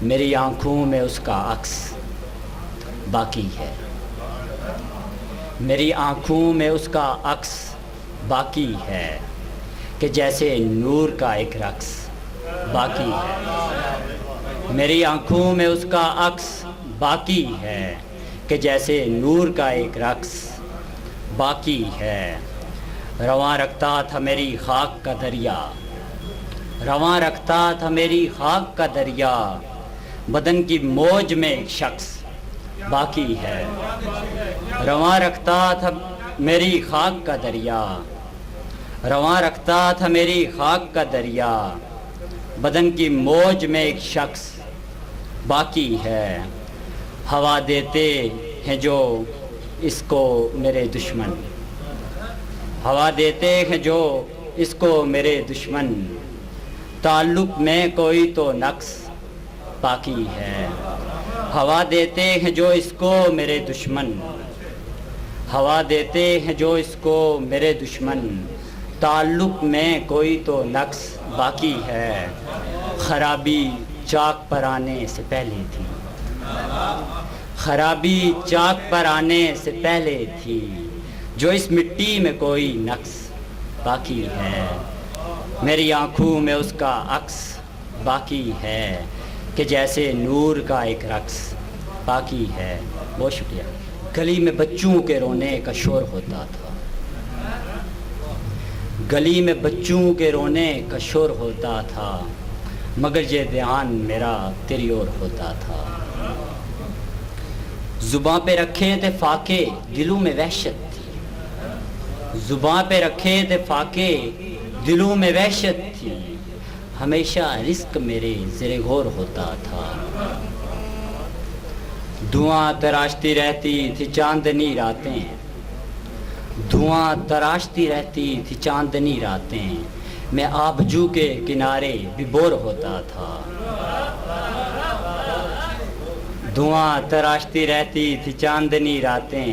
میری آنکھوں میں اس کا عکس باقی ہے، میری آنکھوں میں اس کا عکس باقی ہے کہ جیسے نور کا ایک رقص باقی ہے، میری آنکھوں میں اس کا عکس باقی ہے کہ جیسے نور کا ایک رقص باقی ہے۔ رواں رکھتا تھا میری خاک کا دریا، رواں رکھتا تھا میری خاک کا دریا، بدن کی موج میں ایک شخص باقی ہے۔ رواں رکھتا تھا میری خاک کا دریا، رواں رکھتا تھا میری خاک کا دریا، بدن کی موج میں ایک شخص باقی ہے۔ ہوا دیتے ہیں جو اس کو میرے دشمن، ہوا دیتے ہیں جو اس کو میرے دشمن، تعلق میں کوئی تو نقص باقی ہے۔ ہوا دیتے ہیں جو اس کو میرے دشمن، ہوا دیتے ہیں جو اس کو میرے دشمن، تعلق میں کوئی تو نقص باقی ہے۔ خرابی چاک پر آنے سے پہلے تھی، خرابی چاک پر آنے سے پہلے تھی، جو اس مٹی میں کوئی نقص باقی ہے۔ میری آنکھوں میں اس کا عکس باقی ہے کہ جیسے نور کا ایک رقص باقی ہے۔ بہت شکریہ۔ گلی میں بچوں کے رونے کا شور ہوتا تھا، گلی میں بچوں کے رونے کا شور ہوتا تھا، مگر یہ دھیان میرا تیری اور ہوتا تھا۔ زباں پہ رکھے تھے فاقے دلوں میں وحشت تھی، زباں پہ رکھے تھے فاقے دلوں میں وحشت تھی، ہمیشہ رزق میرے زیر غور ہوتا تھا۔ دھواں تراشتی رہتی تھی چاندنی راتیں، دھواں تراشتی رہتی تھی چاندنی راتیں، میں آبجو کے کنارے بھی بور ہوتا تھا۔ دھواں تراشتی رہتی تھی چاندنی راتیں،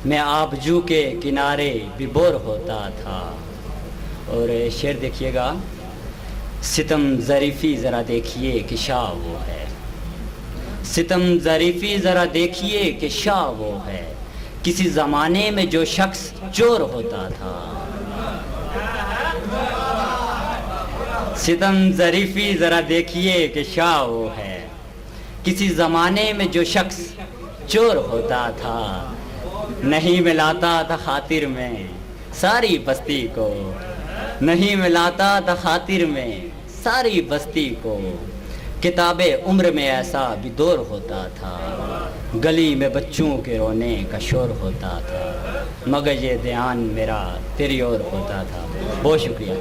میں آبجو کے کنارے بھی بور ہوتا تھا۔ اور شعر دیکھیے گا، ستم ظریفی ذرا دیکھیے کہ شاہ وہ ہے، ستم ظریفی ذرا دیکھیے کہ شاہ وہ ہے، کسی زمانے میں جو شخص چور ہوتا تھا۔ ستم ظریفی ذرا دیکھیے کہ شاہ وہ ہے، کسی زمانے میں جو شخص چور ہوتا تھا، نہیں ملاتا تھا خاطر میں ساری بستی کو، نہیں ملاتا تھا خاطر میں ساری بستی کو، کتاب عمر میں ایسا بھی دور ہوتا تھا، گلی میں بچوں کے رونے کا شور ہوتا تھا، مگر یہ دھیان میرا تیری اور ہوتا تھا۔ بہت شکریہ۔